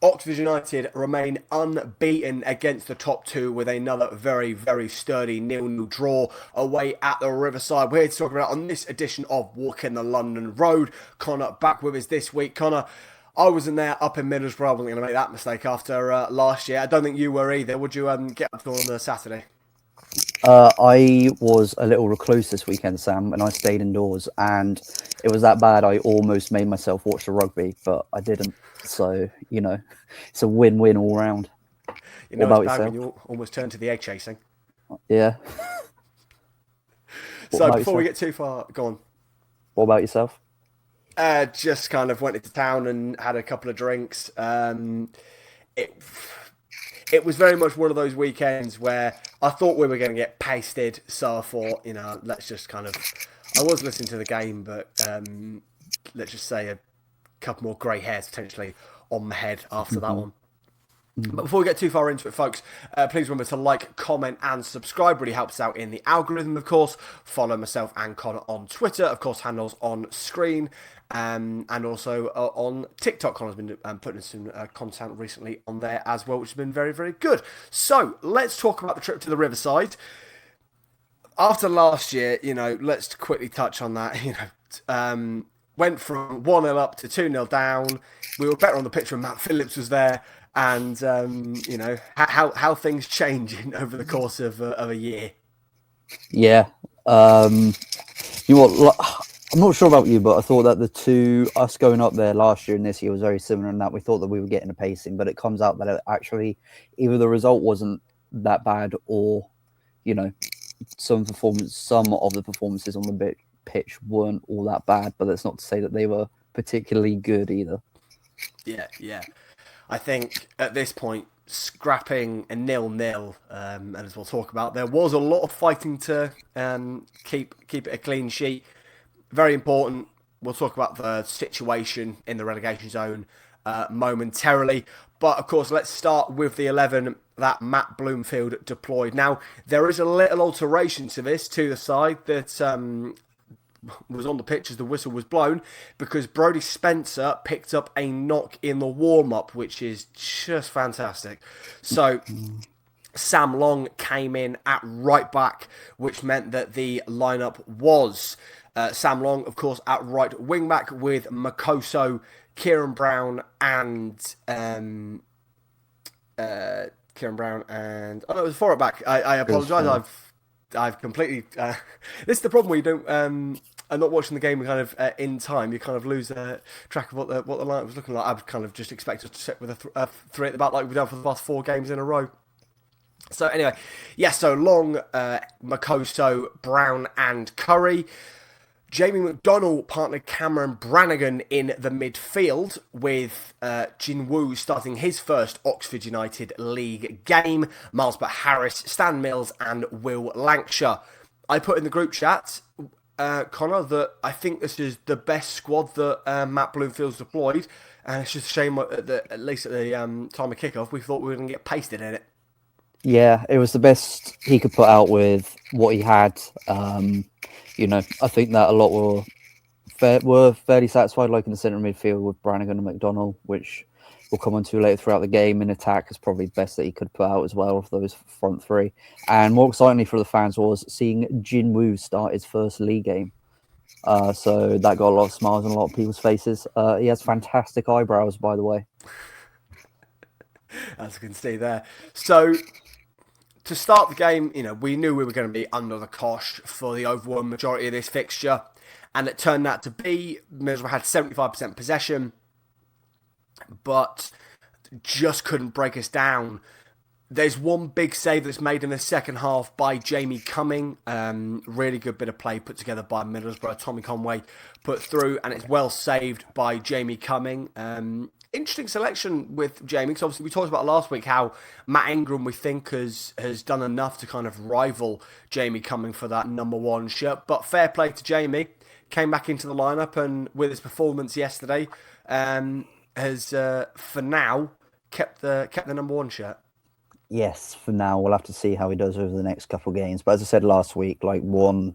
Oxford United remain unbeaten against the top two with another very, very sturdy 0-0 draw away at the Riverside. We're here to talk about on this edition of Walking the London Road. Connor back with us this week. Connor, I wasn't there up in Middlesbrough. I wasn't going to make that mistake after last year. I don't think you were either. Would you get up on Saturday? I was a little recluse this weekend, Sam, and I stayed indoors, and it was that bad I almost made myself watch the rugby, but I didn't. So, it's a win-win all round. You What know it's about bad when yourself? you almost turn to the egg chasing. Yeah. What So about before we yourself? get too far, go on. What about yourself? Just kind of went into town and had a couple of drinks. It it was very much one of those weekends where I thought we were going to get pasted. So I thought, let's just kind of. I was listening to the game, but let's just say a couple more grey hairs potentially on my head after that one. But before we get too far into it, folks, please remember to like, comment, and subscribe. Really helps out in the algorithm, of course. Follow myself and Connor on Twitter. Of course, handles on screen. And also on TikTok. Connor's been putting some content recently on there as well, which has been very, very good. So, let's talk about the trip to the Riverside. After last year, let's quickly touch on that. Went from 1-0 up to 2-0 down. We were better on the pitch when Matt Phillips was there. And how things change over the course of a year. Yeah. You know what? I'm not sure about you, but I thought that us going up there last year and this year was very similar in that we thought that we were getting a pacing, but it comes out that it actually either the result wasn't that bad or, some of the performances on the pitch weren't all that bad, but that's not to say that they were particularly good either. Yeah. I think at this point, scrapping a 0-0, and as we'll talk about, there was a lot of fighting to keep it a clean sheet. Very important. We'll talk about the situation in the relegation zone momentarily. But of course, let's start with the 11 that Matt Bloomfield deployed. Now, there is a little alteration to this, to the side that was on the pitch as the whistle was blown, because Brodie Spencer picked up a knock in the warm-up, which is just fantastic. So Sam Long came in at right back, which meant that the lineup was Sam Long, of course, at right wing back with Makoso, Kieran Brown, and it was four at back. I apologise. I've completely. This is the problem where you don't. I'm not watching the game kind of in time. You kind of lose track of what the lineup was looking like. I would kind of just expect us to sit with a three at the back like we've done for the past 4 games in a row. So anyway, so Long, Makoso, Brown, and Curry. Jamie McDonnell partnered Cameron Brannigan in the midfield, with Jinwoo starting his first Oxford United League game, Miles Harris, Stan Mills, and Will Lancashire. I put in the group chat, Connor, that I think this is the best squad that Matt Bloomfield's deployed, and it's just a shame that at least at the time of kickoff, we thought we were going to get pasted in it. Yeah, it was the best he could put out with what he had. I think that a lot were fairly satisfied, like in the centre midfield with Brannigan and McDonnell, which we'll come on to later throughout the game. In attack is probably the best that he could put out as well of those front three. And more excitingly for the fans was seeing Jinwoo start his first league game. So that got a lot of smiles on a lot of people's faces. He has fantastic eyebrows, by the way. As you can see there. So to start the game, we knew we were going to be under the cosh for the overwhelming majority of this fixture, and it turned out to be Middlesbrough had 75% possession, but just couldn't break us down. There's one big save that's made in the second half by Jamie Cumming. Really good bit of play put together by Middlesbrough. Tommy Conway put through, and it's well saved by Jamie Cumming. Interesting selection with Jamie, because obviously we talked about last week how Matt Ingram, we think, has done enough to kind of rival Jamie Cumming for that number 1 shirt. But fair play to Jamie. Came back into the lineup, and with his performance yesterday, has for now kept the number 1 shirt. Yes, for now we'll have to see how he does over the next couple of games. But as I said last week, like one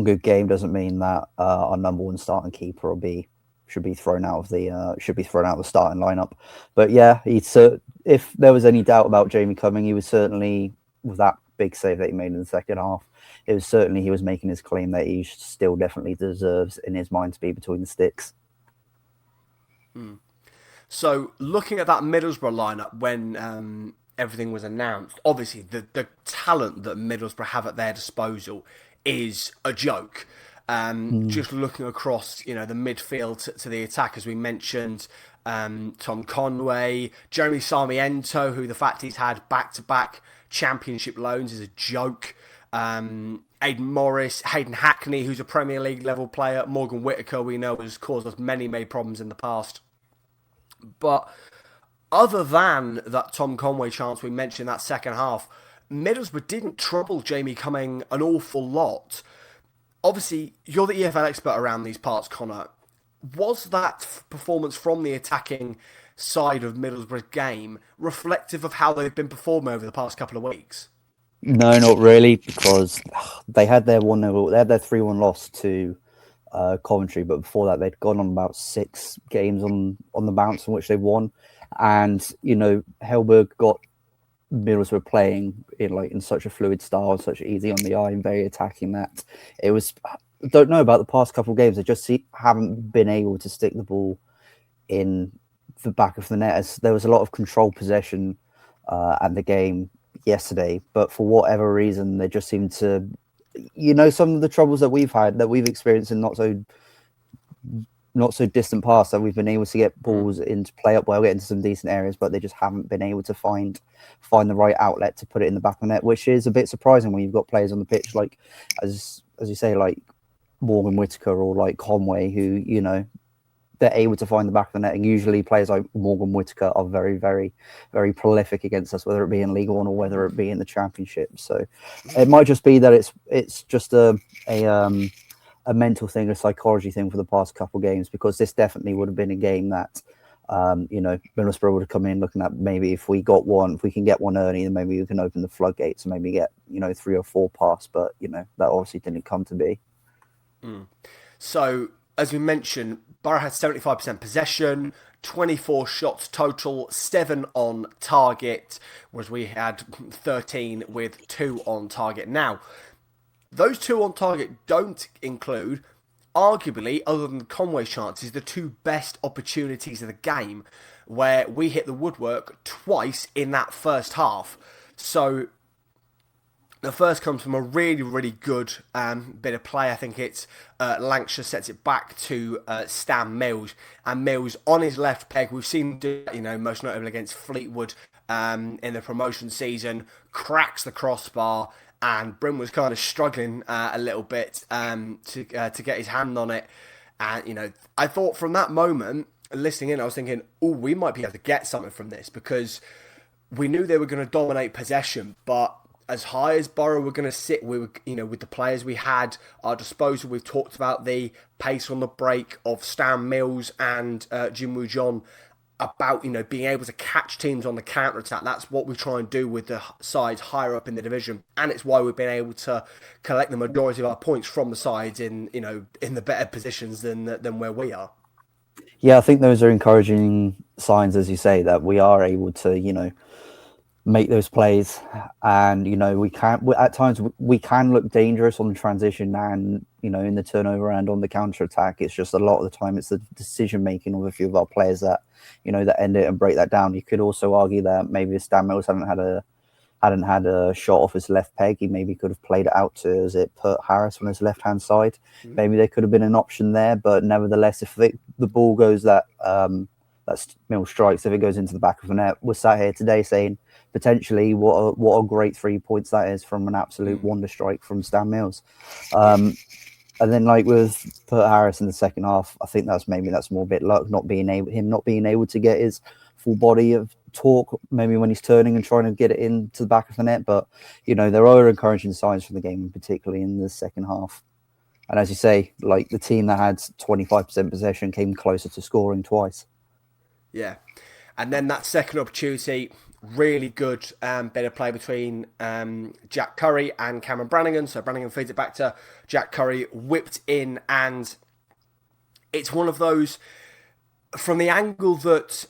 good game doesn't mean that our number 1 starting keeper will be should be thrown out of the starting lineup. But yeah, if there was any doubt about Jamie Cumming, he was certainly, with that big save that he made in the second half, it was certainly, he was making his claim that he still definitely deserves in his mind to be between the sticks. So looking at that Middlesbrough lineup when everything was announced, obviously the talent that Middlesbrough have at their disposal is a joke. Just looking across, the midfield to the attack, as we mentioned, Tom Conway, Jeremy Sarmiento, who the fact he's had back-to-back championship loans is a joke. Aidan Morris, Hayden Hackney, who's a Premier League level player, Morgan Whittaker, we know has caused us many problems in the past. But other than that Tom Conway chance we mentioned in that second half, Middlesbrough didn't trouble Jamie Cumming an awful lot. Obviously, you're the EFL expert around these parts, Connor. Was that performance from the attacking side of Middlesbrough's game reflective of how they've been performing over the past couple of weeks? No, not really, because they had their 1-0, they had their 3-1 loss to Coventry, but before that they'd gone on about 6 games on the bounce in which they won, and Hellberg got Middlesbrough playing in such a fluid style, such easy on the eye, and very attacking that it was. I don't know about the past couple of games. They just haven't been able to stick the ball in the back of the net. As there was a lot of controlled possession at the game yesterday, but for whatever reason, they just seem to. Some of the troubles that we've experienced in not so distant past, that we've been able to get balls into play up well, get into some decent areas, but they just haven't been able to find the right outlet to put it in the back of the net, which is a bit surprising when you've got players on the pitch like, as you say, like Morgan Whittaker or like Conway, who they're able to find the back of the net. And usually players like Morgan Whittaker are very, very, very prolific against us, whether it be in League One or whether it be in the Championship. So it might just be that it's just a mental thing, a psychology thing for the past couple of games, because this definitely would have been a game that Middlesbrough would have come in looking at, maybe if we can get one early, then maybe we can open the floodgates and maybe get 3 or 4 past. But that obviously didn't come to be. So as we mentioned, Borough had 75% possession, 24 shots total, 7 on target, whereas we had 13 with 2 on target. Now, those 2 on target don't include, arguably, other than Conway's chances, the 2 best opportunities of the game, where we hit the woodwork twice in that first half. So the first comes from a really, really good bit of play. I think it's Lancashire sets it back to Stan Mills, and Mills on his left peg. We've seen him do that, most notably against Fleetwood in the promotion season, cracks the crossbar, and Bryn was kind of struggling a little bit to get his hand on it. And I thought from that moment, listening in, I was thinking, oh, we might be able to get something from this, because we knew they were going to dominate possession, but as high as Borough were going to sit, we were, with the players we had at our disposal. We've talked about the pace on the break of Stan Mills and Jim Woo John, about being able to catch teams on the counter attack. That's what we try and do with the sides higher up in the division, and it's why we've been able to collect the majority of our points from the sides in the better positions than where we are. Yeah, I think those are encouraging signs, as you say, that we are able to make those plays, and we can at times we can look dangerous on the transition and in the turnover and on the counter attack. It's just a lot of the time it's the decision making of a few of our players that that end it and break that down. You could also argue that maybe if Stan Mills hadn't had a shot off his left peg, he maybe could have played it out to Pert Harris on his left hand side. Maybe there could have been an option there, but nevertheless, if the ball goes that Mills strikes, if it goes into the back of the net, we're sat here today saying potentially what a great 3 points that is from an absolute wonder strike from Stan Mills. And then like with Pert Harris in the second half, I think that's more a bit luck, not being able to get his full body of torque maybe when he's turning and trying to get it into the back of the net. But there are encouraging signs from the game, particularly in the second half. And as you say, like the team that had 25% possession came closer to scoring twice. Yeah. And then that second opportunity, really good bit of play between Jack Curry and Cameron Brannigan. So Brannigan feeds it back to Jack Curry, whipped in, and it's one of those from the angle that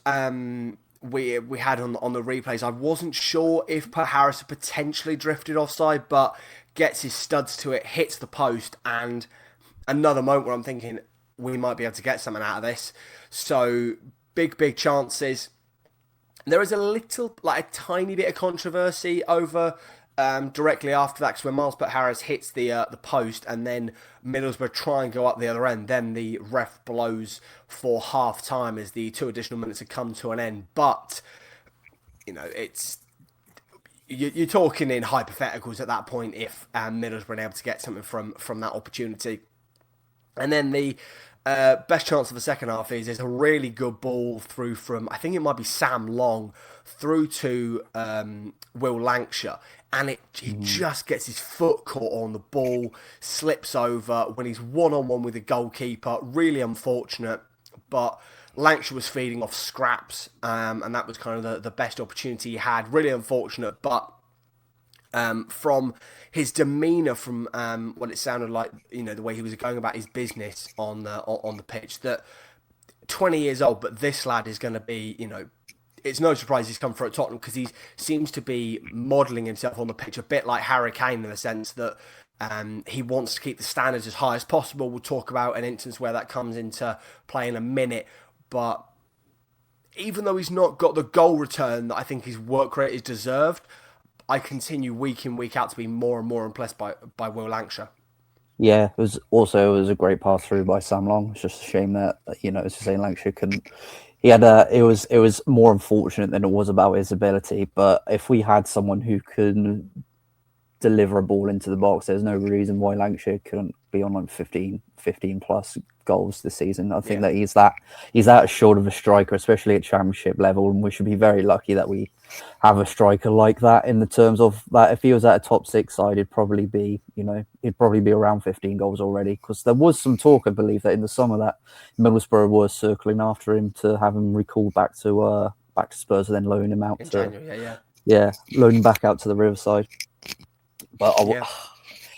we had on the replays. I wasn't sure if Harris had potentially drifted offside, but gets his studs to it, hits the post, and another moment where I'm thinking we might be able to get something out of this. So big chances. There is a little, like a tiny bit of controversy over directly after that, because when Miles Harris hits the post and then Middlesbrough try and go up the other end, then the ref blows for half time as the 2 additional minutes have come to an end. But it's you're talking in hypotheticals at that point if Middlesbrough were able to get something from that opportunity. And then the best chance of the second half is a really good ball through from, I think it might be Sam Long, through to Will Lancashire. And he just gets his foot caught on the ball, slips over when he's one-on-one with the goalkeeper. Really unfortunate, but Lancashire was feeding off scraps, and that was kind of the best opportunity he had. Really unfortunate, but from his demeanour, from what it sounded like, the way he was going about his business on the pitch, that 20 years old, but this lad is going to be, it's no surprise he's come through at Tottenham, because he seems to be modelling himself on the pitch a bit like Harry Kane, in the sense that he wants to keep the standards as high as possible. We'll talk about an instance where that comes into play in a minute, but even though he's not got the goal return that I think his work rate is deserved, I continue week in, week out to be more and more impressed by Will Lancashire. Yeah, it was a great pass through by Sam Long. It's just a shame that as you say, Lancashire couldn't. It was more unfortunate than it was about his ability. But if we had someone who could deliver a ball into the box, there's no reason why Lancashire couldn't be on like 15 plus goals this season. I think that he's that short of a striker, especially at Championship level, and we should be very lucky that we have a striker like that, in the terms of that if he was at a top 6 side, he'd probably be around 15 goals already, because there was some talk, I believe, that in the summer that Middlesbrough was circling after him to have him recalled back to Spurs and then loan him out in January, loan him back out to the Riverside. But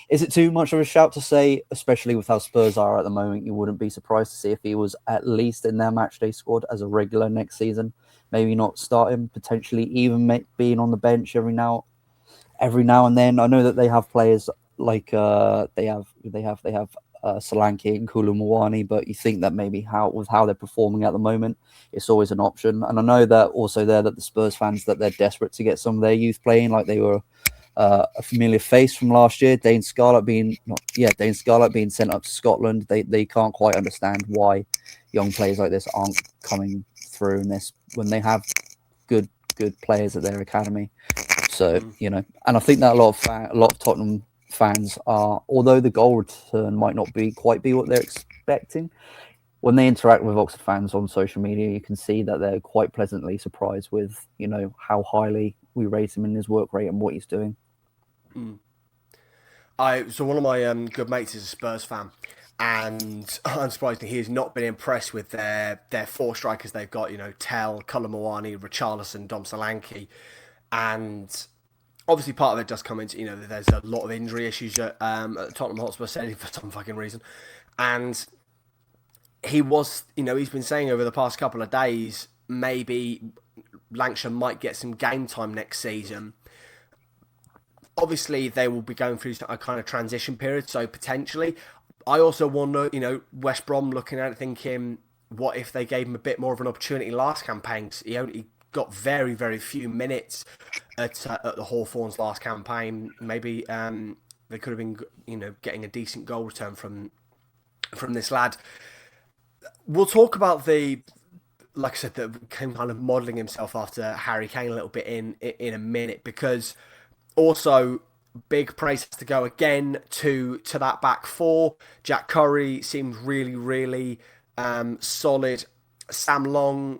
is it too much of a shout to say, especially with how Spurs are at the moment, you wouldn't be surprised to see if he was at least in their matchday squad as a regular next season? Maybe not starting, potentially even being on the bench every now and then. I know that they have players like they have Solanke and Kulu Mwani, but you think that maybe how they're performing at the moment, it's always an option. And I know that also that the Spurs fans, that they're desperate to get some of their youth playing, like they were a familiar face from last year, Dane Scarlett being sent up to Scotland. They can't quite understand why young players like this aren't coming through in this when they have good players at their academy. So and I think that a lot of Tottenham fans are, although the goal return might not quite be what they're expecting, when they interact with Oxford fans on social media, you can see that they're quite pleasantly surprised with how highly we rate him in his work rate and what he's doing. So one of my good mates is a Spurs fan, and unsurprisingly, he has not been impressed with their 4 strikers they've got. Tell, Cullum Mwani, Richarlison, Dom Solanke, and obviously part of it does come into there's a lot of injury issues at Tottenham Hotspur Stadium for some fucking reason, and he was he's been saying over the past couple of days maybe Lancashire might get some game time next season. Obviously, they will be going through a kind of transition period, so potentially. I also wonder, West Brom looking at it thinking, what if they gave him a bit more of an opportunity last campaign? 'Cause he only got very, very few minutes at the Hawthorns last campaign. Maybe they could have been, getting a decent goal return from this lad. We'll talk about like I said, that kind of modelling himself after Harry Kane a little bit in a minute, because also big praise has to go again to that back 4. Jack Curry seems really, really solid. Sam Long,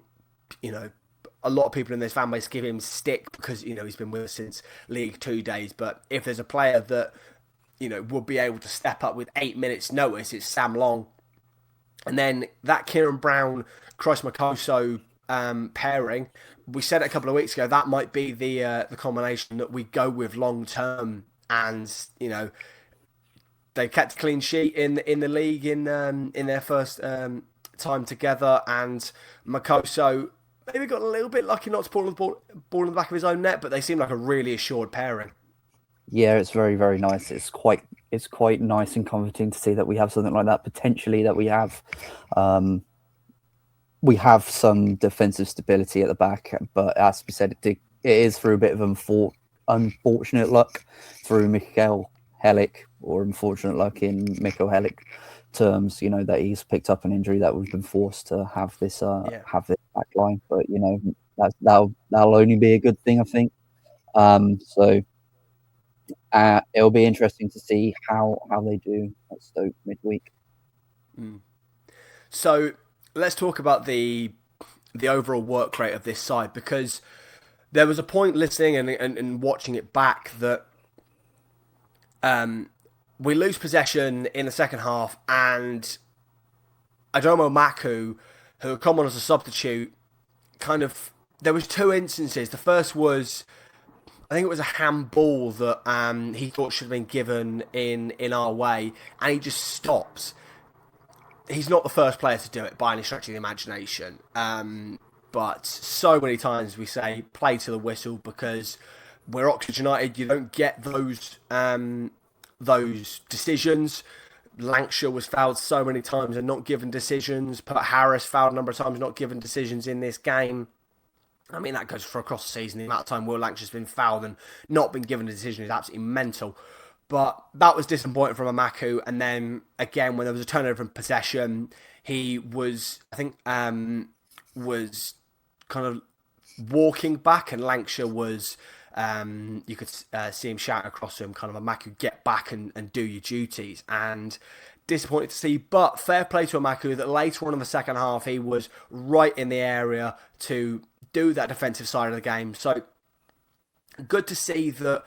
a lot of people in this fan base give him stick because he's been with us since League 2 days. But if there's a player that would be able to step up with 8 minutes notice, it's Sam Long. And then that Kieran Brown, Christ Makoso pairing, we said it a couple of weeks ago, that might be the combination that we go with long term. And they kept a clean sheet in the league in their first time together, and Makoso maybe got a little bit lucky not to pull the ball in the back of his own net, but they seem like a really assured pairing. Yeah, it's very, very nice. It's quite nice and comforting to see that we have something like that potentially. That we have some defensive stability at the back, but as we said, it is through a bit of unfortunate luck through Mikael Helic, or unfortunate luck in Mikael Helic terms. You know that he's picked up an injury that we've been forced to have this back line, but you know that'll only be a good thing, I think. So it'll be interesting to see how they do at Stoke midweek. So let's talk about the overall work rate of this side, because there was a point listening and watching it back that we lose possession in the second half, and Adomo Maku, who had come on as a substitute, there was two instances. The first was, I think it was a handball that he thought should have been given in our way, and he just stops. He's not the first player to do it by any stretch of the imagination. But so many times we say play to the whistle, because we're Oxford United. You don't get those decisions. Lancashire was fouled so many times and not given decisions. Put Harris fouled a number of times, not given decisions in this game. I mean, that goes for across the season. The amount of time Will Lancashire's been fouled and not been given a decision is absolutely mental. But that was disappointing from Amaku. And then, again, when there was a turnover in possession, he was, I think, was kind of walking back, and Lancashire was, you could see him shouting across to him, kind of, Amaku, get back and do your duties. And disappointed to see, but fair play to Amaku that later on in the second half, he was right in the area to do that defensive side of the game. So good to see that,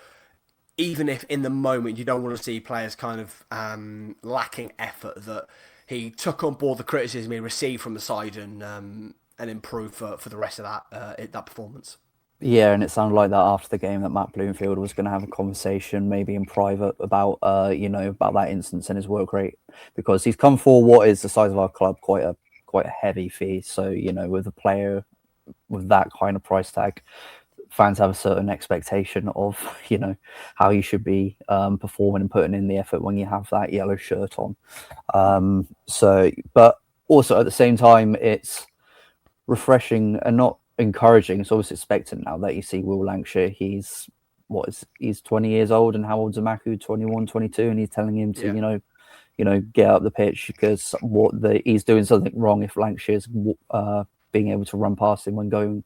even if in the moment you don't want to see players kind of lacking effort, that he took on board the criticism he received from the side and improved for the rest of that performance. Yeah, and it sounded like that after the game that Matt Bloomfield was going to have a conversation, maybe in private, about about that instance and his work rate, because he's come for what is the size of our club, quite a heavy fee. So with a player with that kind of price tag, fans have a certain expectation of how you should be performing and putting in the effort when you have that yellow shirt on. But also at the same time, it's refreshing and not encouraging. It's always expectant now that you see Will Lancashire. He's 20 years old, and how old's Amaku? 21, 22, and he's telling him to get up the pitch, because he's doing something wrong if Lancashire's being able to run past him when going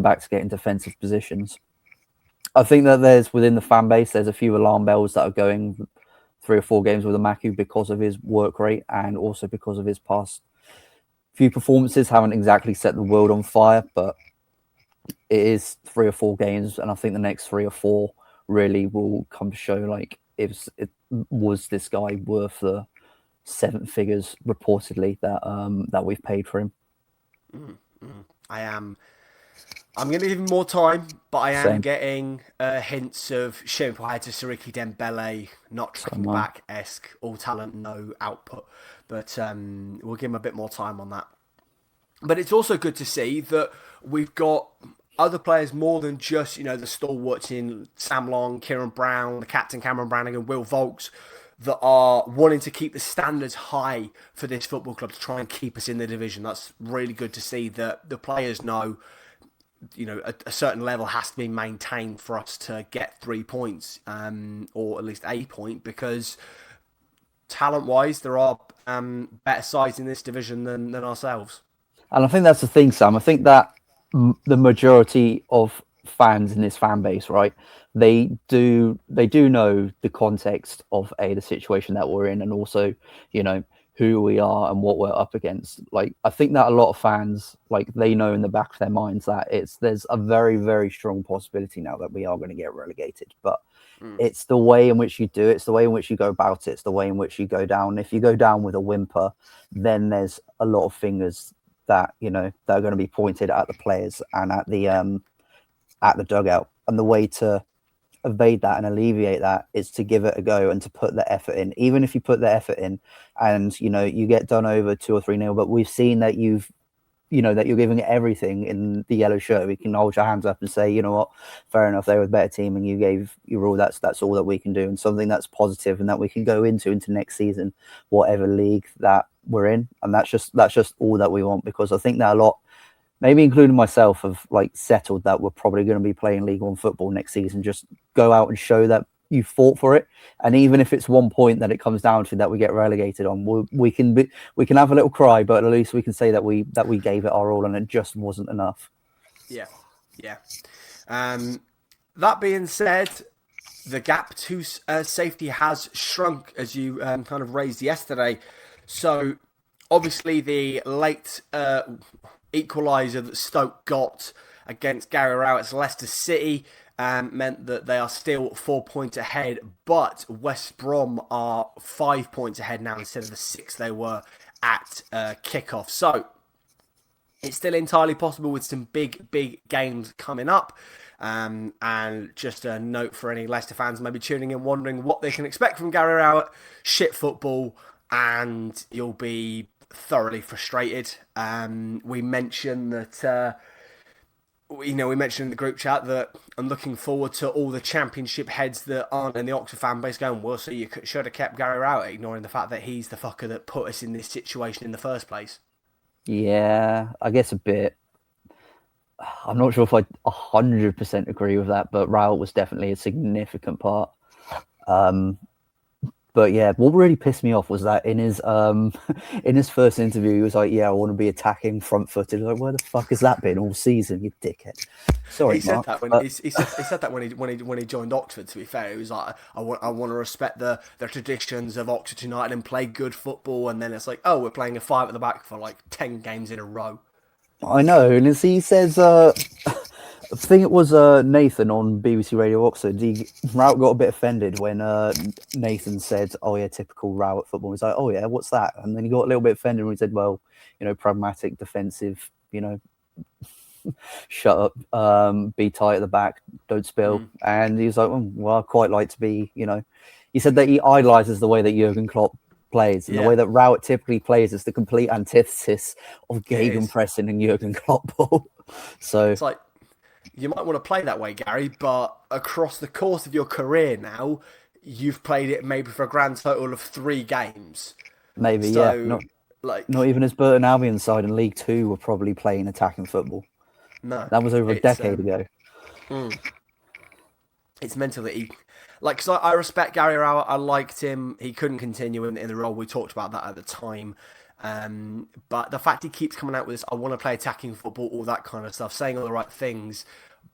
back to get in defensive positions. I think that there's, within the fan base, there's a few alarm bells that are going 3 or 4 games with Amaku because of his work rate, and also because of his past few performances haven't exactly set the world on fire, but it is 3 or 4 games, and I think the next 3 or 4 really will come to show, like, it was this guy worth the 7 figures reportedly that we've paid for him. I'm going to give him more time, but I am Same. getting hints of Shimpa to Sariki Dembele, not tracking back-esque, all talent, no output. But we'll give him a bit more time on that. But it's also good to see that we've got other players more than just, the stalwarts in Sam Long, Kieran Brown, the captain Cameron Brannigan, Will Volks, that are wanting to keep the standards high for this football club to try and keep us in the division. That's really good to see that the players know, a certain level has to be maintained for us to get 3 points, or at least a point, because talent-wise, there are better sides in this division than ourselves. And I think that's the thing, Sam. I think that the majority of fans in this fan base, right, they do know the context of the situation that we're in, and also who we are and what we're up against. Like, I think that a lot of fans, like, they know in the back of their minds that there's a very, very strong possibility now that we are going to get relegated, but it's the way in which you do it, it's the way in which you go about it, it's the way in which you go down. If you go down with a whimper, then there's a lot of fingers that that are going to be pointed at the players and at the dugout. And the way to evade that and alleviate that is to give it a go and to put the effort in. Even if you put the effort in and, you get done over 2 or 3 nil, but we've seen that that you're giving it everything in the yellow shirt. We can hold your hands up and say, you know what, fair enough, they were the better team and you gave your all. That's all that we can do, and something that's positive and that we can go into next season, whatever league that we're in. And that's just all that we want, because I think that a lot, maybe including myself, have like settled that we're probably going to be playing League One football next season. Just go out and show that you fought for it, and even if it's 1 point that it comes down to that we get relegated on, we can have a little cry, but at least we can say that we gave it our all, and it just wasn't enough. Yeah. That being said, the gap to safety has shrunk, as you kind of raised yesterday. So obviously the late equaliser that Stoke got against Gary Rowett's Leicester City meant that they are still 4 points ahead, but West Brom are 5 points ahead now instead of the 6 they were at kickoff. So it's still entirely possible with some big games coming up. And just a note for any Leicester fans maybe tuning in, wondering what they can expect from Gary Rowett: shit football, and you'll be thoroughly frustrated. We mentioned that. We mentioned in the group chat that I'm looking forward to all the championship heads that aren't in the Oxford fan base going, well, so you should have kept Gary Rowett, ignoring the fact that he's the fucker that put us in this situation in the first place. Yeah, I guess a bit. I'm not sure if I 100% agree with that, but Rowett was definitely a significant part. But yeah, what really pissed me off was that in his in his first interview, he was like, "Yeah, I want to be attacking front-footed." Like, where the fuck has that been all season, you dickhead? Sorry, he said Mark, that when but... he said that when he joined Oxford. To be fair, he was like, "I want to respect the traditions of Oxford United and play good football." And then it's like, "Oh, we're playing a 5 at the back for like 10 games in a row." I know, and he says, I think it was Nathan on BBC Radio Oxford. Rowett got a bit offended when Nathan said, "Oh yeah, typical Rowett football." He's like, "Oh yeah, what's that?" And then he got a little bit offended when he said, "Well, pragmatic, defensive, shut up, be tight at the back, don't spill." And he was like, "Well, I quite like to be, He said that he idolizes the way that Jurgen Klopp plays, and the way that Rowett typically plays is the complete antithesis of gegenpressing and Jurgen Klopp ball. So it's like, you might want to play that way, Gary, but across the course of your career now, you've played it maybe for a grand total of 3 games. Maybe, yeah. Not even as Burton Albion's side in League Two were probably playing attacking football. No. That was over a decade ago. It's mental that he... because I respect Gary Rowett. I liked him. He couldn't continue in the role. We talked about that at the time. But the fact he keeps coming out with this, I want to play attacking football, all that kind of stuff, saying all the right things.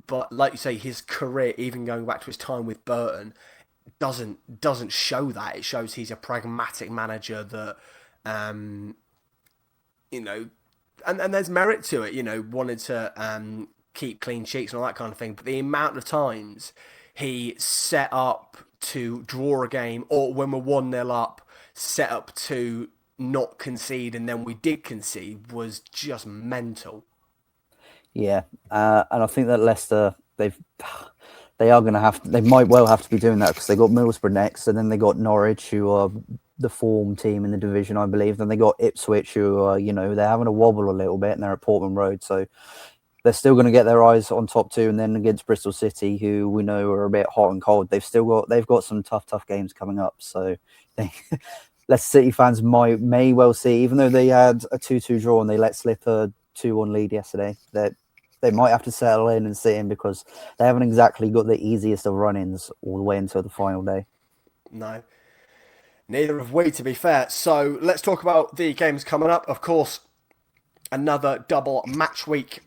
But like you say, his career, even going back to his time with Burton, doesn't show that. It shows he's a pragmatic manager that, and there's merit to it. Wanted to keep clean sheets and all that kind of thing. But the amount of times he set up to draw a game, or when we're 1-0 up, set up to not concede, and then we did concede, was just mental. Yeah, and I think that Leicester, they are going to have to, they might well have to be doing that, because they got Middlesbrough next, and then they got Norwich, who are the form team in the division, I believe. Then they got Ipswich, who are, they're having a wobble a little bit, and they're at Portman Road, so they're still going to get their eyes on top 2, and then against Bristol City, who we know are a bit hot and cold. They've got some tough games coming up, so Leicester City fans may well see, even though they had a 2-2 draw and they let slip a 2-1 lead yesterday, that they might have to settle in and sit in, because they haven't exactly got the easiest of run-ins all the way until the final day. No, neither have we, to be fair. So let's talk about the games coming up. Of course, another double match week.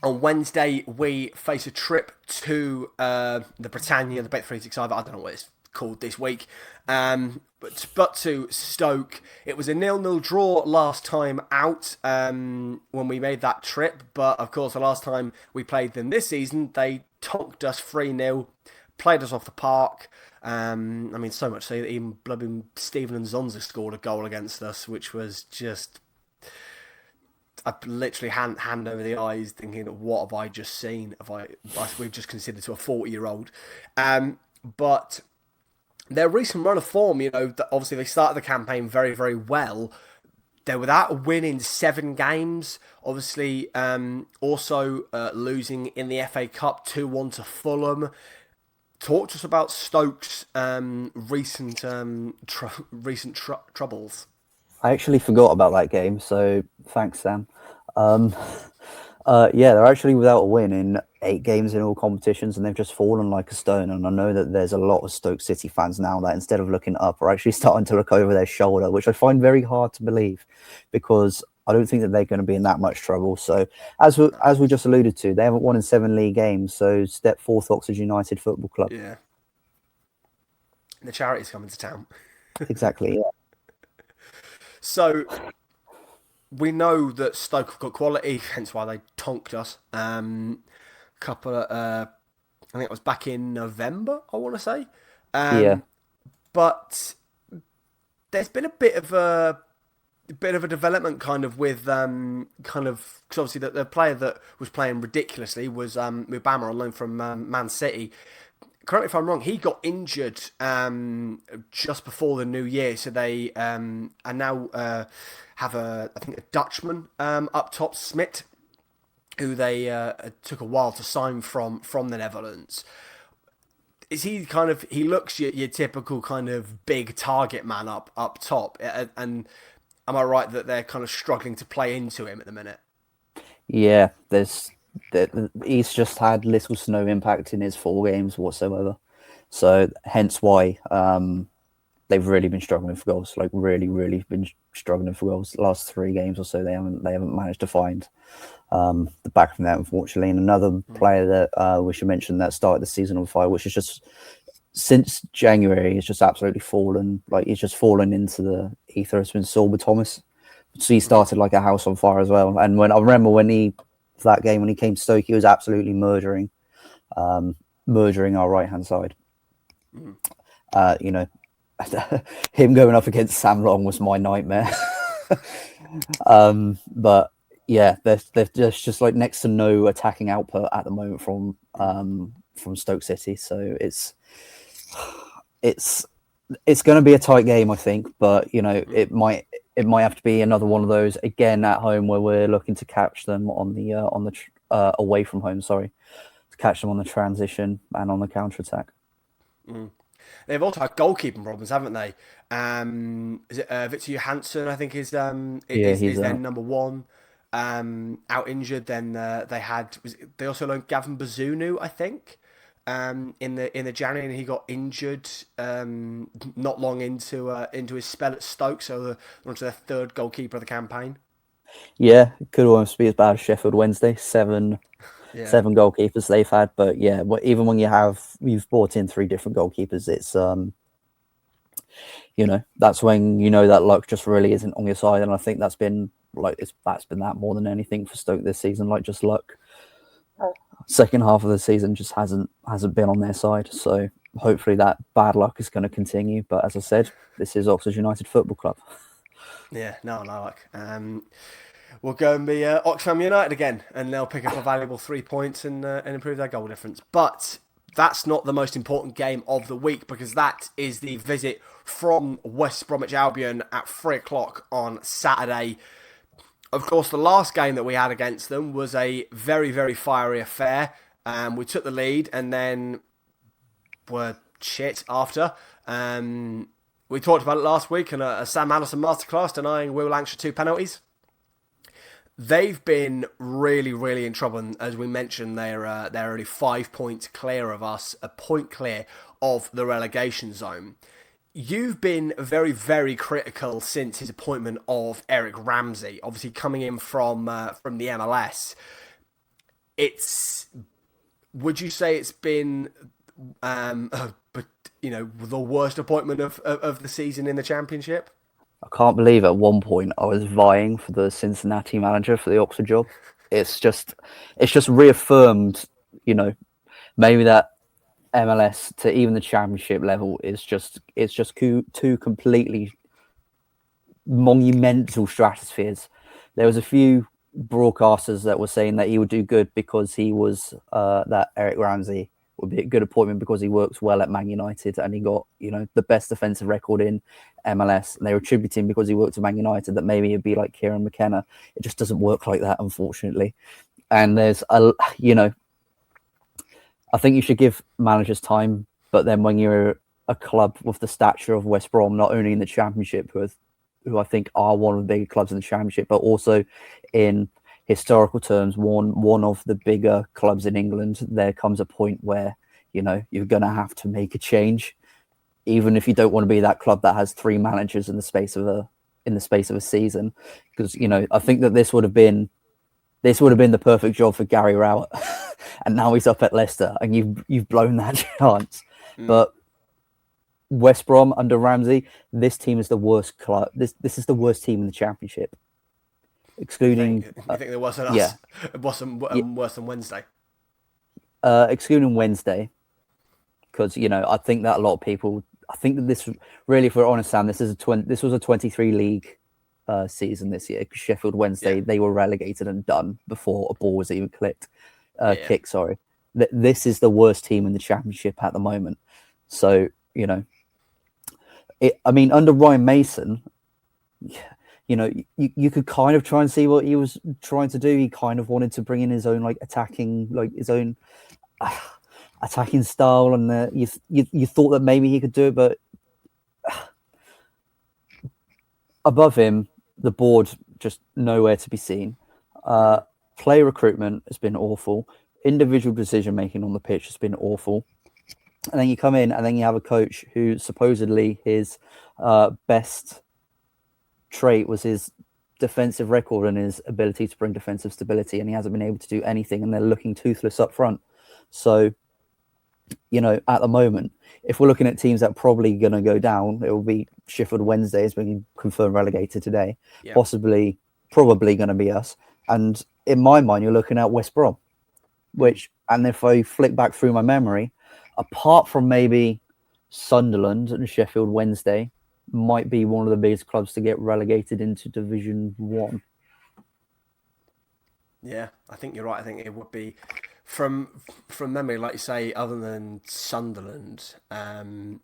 On Wednesday, we face a trip to the Britannia, the Bet365. I don't know what it's called this week. But to Stoke. It was a 0-0 draw last time out when we made that trip. But, of course, the last time we played them this season, they tonked us 3-0, played us off the park. So much so that even bloody Steven and Zonza scored a goal against us, which was just... I literally hand over the eyes, thinking, "What have I just seen? We've just considered to a 40-year-old?" But their recent run of form, obviously they started the campaign very, very well. They're without a win in 7 games. Obviously, also losing in the FA Cup 2-1 to Fulham. Talk to us about Stoke's recent troubles. I actually forgot about that game, so thanks, Sam. Um, yeah, they're actually without a win in 8 games in all competitions, and they've just fallen like a stone. And I know that there's a lot of Stoke City fans now that instead of looking up are actually starting to look over their shoulder, which I find very hard to believe, because I don't think that they're going to be in that much trouble. So, as we just alluded to, they haven't won in 7 league games. So, step fourth, Oxford United Football Club. Yeah. The charity's coming to town. Exactly. Yeah. So we know that Stoke have got quality, hence why they tonked us. Couple of, I think it was back in November, I want to say. Yeah. But there's been a bit of a development kind of with because obviously the player that was playing ridiculously was Mubama on loan from Man City. Correct me if I'm wrong, he got injured just before the new year, so they are now have I think a Dutchman up top, Smit, who they took a while to sign from the Netherlands. Is he kind of, he looks your typical kind of big target man up top, and am I right that they're kind of struggling to play into him at the minute? Yeah, he's just had little to no impact in his 4 games whatsoever. So hence why they've really been struggling for goals. Like really been struggling for goals. The last 3 games or so, they haven't managed to find the back of that, unfortunately. And another player that we should mention that started the season on fire, which is just since January, he's just absolutely fallen. Like he's just fallen into the ether. It's been Sorba Thomas. So he started like a house on fire as well. And when I remember that game when he came to Stoke, he was absolutely murdering our right hand side. Him going up against Sam Long was my nightmare. But yeah, there's just like next to no attacking output at the moment from Stoke City. So it's going to be a tight game, I think. But it might have to be another one of those again at home where we're looking to catch them on the away from home. Sorry, to catch them on the transition and on the counter attack. They've also had goalkeeping problems, haven't they? Is it Victor Johansson? I think is their number one. Out injured. Then they also loaned Gavin Bazunu, I think, in the January, and he got injured not long into his spell at Stoke. So they're onto their 3rd goalkeeper of the campaign. Yeah, it could almost be as bad as Sheffield Wednesday. 7 goalkeepers they've had, but yeah, even when you've brought in 3 different goalkeepers, it's that's when that luck just really isn't on your side. And I think that's been that more than anything for Stoke this season, like just luck. Second half of the season just hasn't been on their side. So hopefully that bad luck is going to continue. But as I said, this is Oxford United Football Club. Yeah, no, like we'll go and be Oxfam United again, and they'll pick up a valuable 3 points and improve their goal difference. But that's not the most important game of the week, because that is the visit from West Bromwich Albion at 3:00 on Saturday. Of course, the last game that we had against them was a very, very fiery affair. We took the lead and then were shit after. We talked about it last week in a Sam Allison masterclass, denying Will Lancashire 2 penalties. They've been really, really in trouble. And as we mentioned, they're only 5 points clear of us, a point clear of the relegation zone. You've been very, very critical since his appointment of Eric Ramsey, obviously coming in from the MLS. Would you say it's been, the worst appointment of the season in the Championship? I can't believe at one point I was vying for the Cincinnati manager for the Oxford job. It's just reaffirmed, maybe that MLS to even the Championship level is just two completely monumental stratospheres. There was a few broadcasters that were saying that he would do good because he was that Eric Ramsey would be a good appointment because he works well at Man United and he got, you know, the best defensive record in MLS. And they were attributing because he worked at Man United that maybe it'd be like Kieran McKenna. It just doesn't work like that, unfortunately. And there's a, you know, I think you should give managers time, but then when you're a club with the stature of West Brom, not only in the Championship, who I think are one of the bigger clubs in the Championship, but also in historical terms, one of the bigger clubs in England, there comes a point where, you know, you're going to have to make a change, even if you don't want to be that club that has 3 managers in the space of a season. Because, you know, I think that this would have been the perfect job for Gary Rowett, and now he's up at Leicester, and you've blown that chance. But West Brom under Ramsey, this team is the worst club. This is the worst team in the Championship, excluding. You think there wasn't us? Yeah. It wasn't worse than Wednesday. Excluding Wednesday, because, you know, I think that a lot of people. I think that this really, if we're honest, Sam, this was a 23 league season this year. Because Sheffield Wednesday, they were relegated and done before a ball was even kicked. Sorry, this is the worst team in the Championship at the moment. So, you know, I mean, under Ryan Mason, you know, you could kind of try and see what he was trying to do. He kind of wanted to bring in his own attacking style, and you thought that maybe he could do it, but above him, the board just nowhere to be seen. Player recruitment has been awful. Individual decision making on the pitch has been awful. And then you come in and then you have a coach who supposedly his best trait was his defensive record and his ability to bring defensive stability, and he hasn't been able to do anything, and they're looking toothless up front. So, you know, at the moment, if we're looking at teams that are probably going to go down, it will be Sheffield Wednesday has been confirmed relegated today. Yeah. Probably going to be us. And in my mind, you're looking at West Brom, which, and if I flick back through my memory, apart from maybe Sunderland and Sheffield Wednesday, might be one of the biggest clubs to get relegated into Division 1. Yeah, I think you're right. I think it would be, from memory, like you say, other than Sunderland, I'm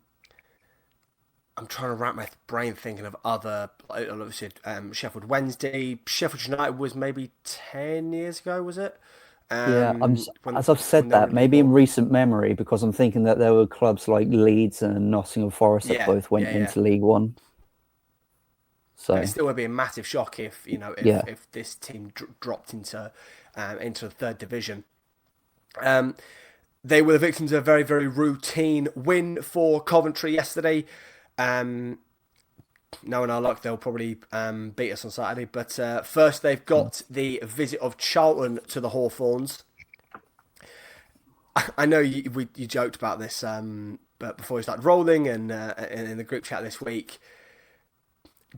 trying to wrap my brain thinking of other, obviously, Sheffield Wednesday. Sheffield United was maybe 10 years ago, was it? As I've said that, maybe in recent memory, because I'm thinking that there were clubs like Leeds and Nottingham Forest that both went into League One. So it still would be a massive shock if, you know, if this team dropped into the 3rd division. They were the victims of a very, very routine win for Coventry yesterday. Knowing our luck, they'll probably beat us on Saturday. But first, they've got the visit of Charlton to the Hawthorns. I know you joked about this, but before we started rolling and in the group chat this week,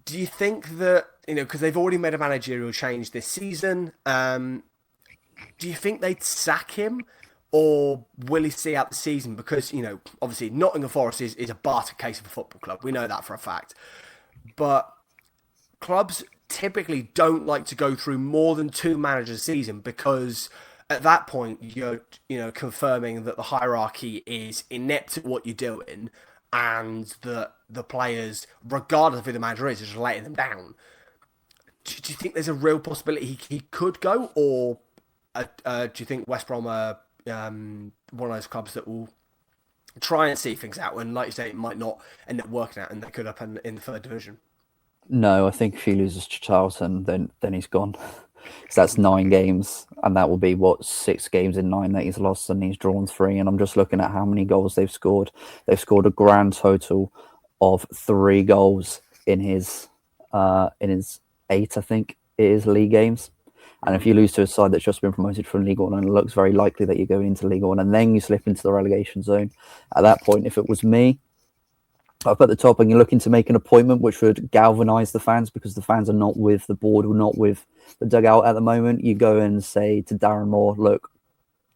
do you think that, you know, because they've already made a managerial change this season, do you think they'd sack him? Or will he see out the season? Because, you know, obviously Nottingham Forest is a barter case of a football club. We know that for a fact. But clubs typically don't like to go through more than 2 managers a season, because at that point you're, you know, confirming that the hierarchy is inept at what you're doing, and that the players, regardless of who the manager is just letting them down. Do you think there's a real possibility he could go, or do you think West Brom are one of those clubs that will try and see things out, and like you say, it might not end up working out and they could up in the 3rd division? No, I think if he loses to Charlton, then he's gone. Because that's 9 games, and that will be 6 games in 9 that he's lost, and he's drawn 3. And I'm just looking at how many goals they've scored. They've scored a grand total of 3 goals in his 8, I think it is, league games. And if you lose to a side that's just been promoted from League One, and it looks very likely that you're going into League One, and then you slip into the relegation zone, at that point, if it was me, up at the top, and you're looking to make an appointment which would galvanise the fans, because the fans are not with the board, or not with the dugout at the moment, you go and say to Darren Moore, look,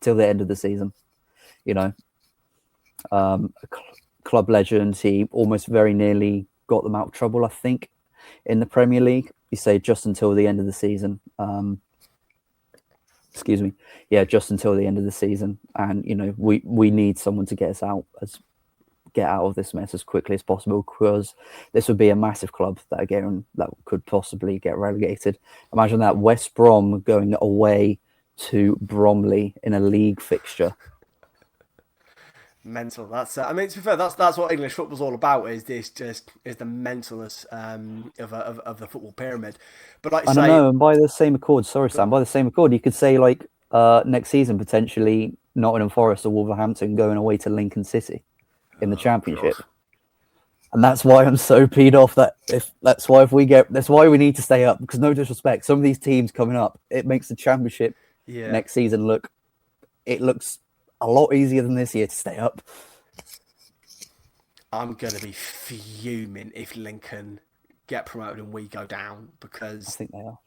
till the end of the season. You know, club legend, he almost very nearly got them out of trouble, I think, in the Premier League. You say just until the end of the season. excuse me, yeah, just until the end of the season. And we need someone to get out of this mess as quickly as possible, because this would be a massive club that could possibly get relegated. Imagine that, West Brom going away to Bromley in a league fixture. Mental. That's I mean, to be fair, that's what English football's all about. Is the mentalness of the football pyramid. But like you I don't say, know. And by the same accord, sorry, Sam, by the same accord, you could say like next season potentially Nottingham Forest or Wolverhampton going away to Lincoln City in the Championship. God. And that's why I'm so peed off that's why we need to stay up, because no disrespect, some of these teams coming up, it makes the Championship next season looks a lot easier than this year to stay up. I'm gonna be fuming if Lincoln get promoted and we go down, because I think they are.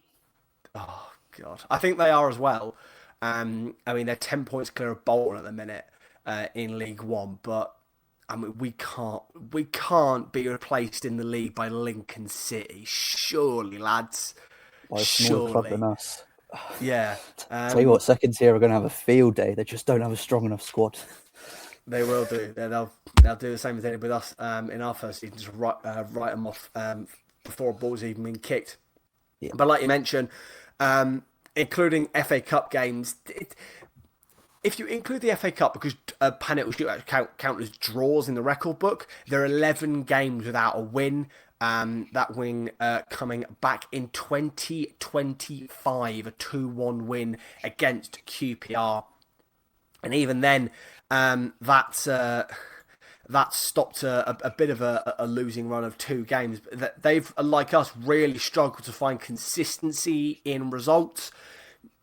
Oh God, I think they are as well. I mean, they're 10 points clear of Bolton at the minute in League One, but I mean, we can't be replaced in the league by Lincoln City. Surely, lads. By a smaller club than us. Yeah. Tell you what, second tier are going to have a field day. They just don't have a strong enough squad. They will do. They'll do the same as they did with us in our first season, just write them off before a ball's even been kicked. Yeah. But like you mentioned, including FA Cup games, if you include the FA Cup, because penalty shootouts count as draws in the record book, there are 11 games without a win. That win coming back in 2025, a 2-1 win against QPR. And even then, that stopped a bit of a losing run of 2 games. They've, like us, really struggled to find consistency in results.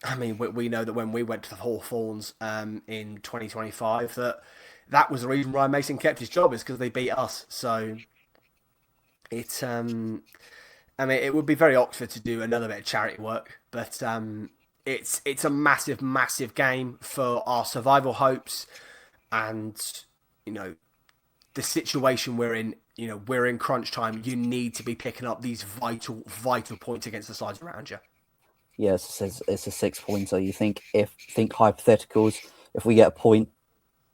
I mean, we know that when we went to the Hawthorns in 2025, that was the reason Ryan Mason kept his job, is because they beat us. So it's, I mean, it would be very Oxford to do another bit of charity work, but it's a massive, massive game for our survival hopes, and the situation we're in. We're in crunch time. You need to be picking up these vital points against the sides around you. Yes, it's a 6-pointer. You think hypotheticals, if we get a point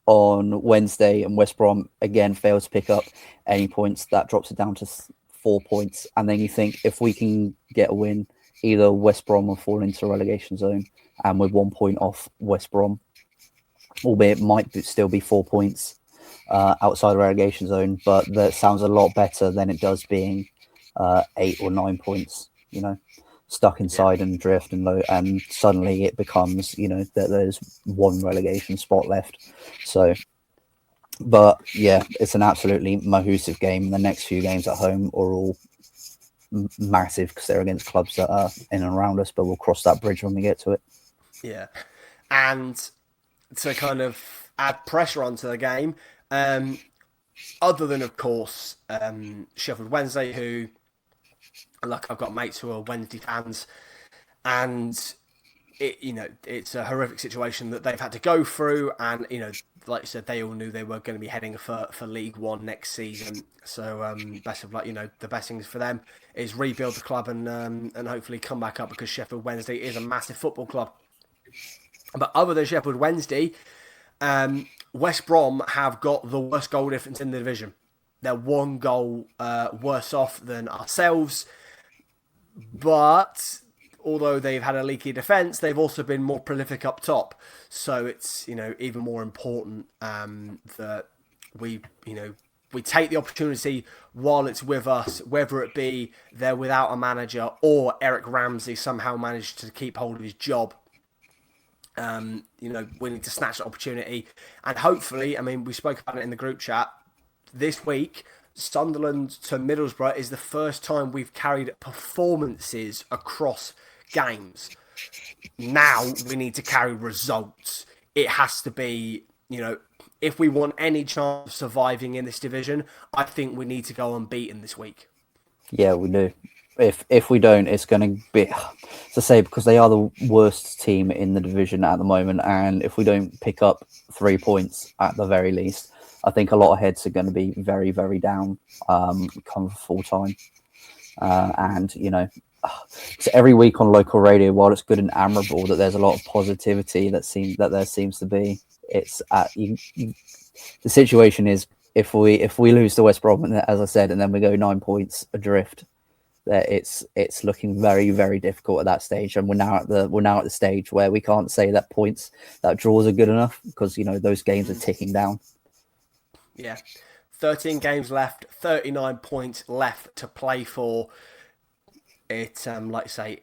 on Wednesday and West Brom again fails to pick up any points, that drops it down to 4 points. And then you think if we can get a win, either West Brom will fall into relegation zone, and with 1 point off West Brom, albeit it might still be 4 points outside the relegation zone, but that sounds a lot better than it does being 8 or 9 points, stuck inside and drift and suddenly it becomes that there's 1 relegation spot left. So but yeah, it's an absolutely massive game. The next few games at home are all massive because they're against clubs that are in and around us, but we'll cross that bridge when we get to it. Yeah. And to kind of add pressure onto the game, other than of course Sheffield Wednesday, who, like, I've got mates who are Wednesday fans, and it's a horrific situation that they've had to go through, and like you said, they all knew they were going to be heading for League One next season. So best of luck. The best things for them is rebuild the club and hopefully come back up, because Sheffield Wednesday is a massive football club. But other than Sheffield Wednesday, West Brom have got the worst goal difference in the division. They're 1 goal worse off than ourselves. But although they've had a leaky defence, they've also been more prolific up top. So it's even more important that we take the opportunity while it's with us, whether it be they're without a manager or Eric Ramsey somehow managed to keep hold of his job. We need to snatch the opportunity, and hopefully, we spoke about it in the group chat this week. Sunderland to Middlesbrough is the first time we've carried performances across games. Now we need to carry results. It has to be, if we want any chance of surviving in this division, I think we need to go unbeaten this week. Yeah, we do. If we don't, it's going to be, to say, because they are the worst team in the division at the moment, and if we don't pick up 3 points at the very least, I think a lot of heads are going to be very, very down come full time. And, so every week on local radio, while it's good and admirable that there's a lot of positivity there seems to be, it's the situation is if we lose to West Brom, as I said, and then we go 9 points adrift, that it's looking very, very difficult at that stage, and we're now at the stage where we can't say that draws are good enough, because those games are ticking down. Yeah, 13 games left, 39 points left to play for. It like I say,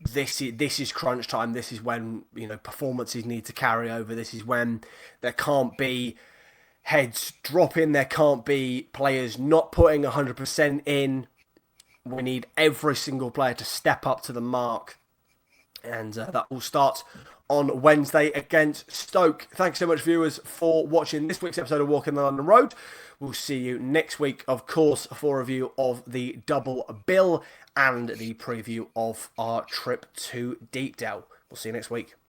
this is crunch time. This is when performances need to carry over. This is when there can't be heads dropping. There can't be players not putting 100% in. We need every single player to step up to the mark, and that all starts on Wednesday against Stoke. Thanks so much, viewers, for watching this week's episode of Walking the London Road. We'll see you next week, of course, for a review of the double bill and the preview of our trip to Deepdale. We'll see you next week.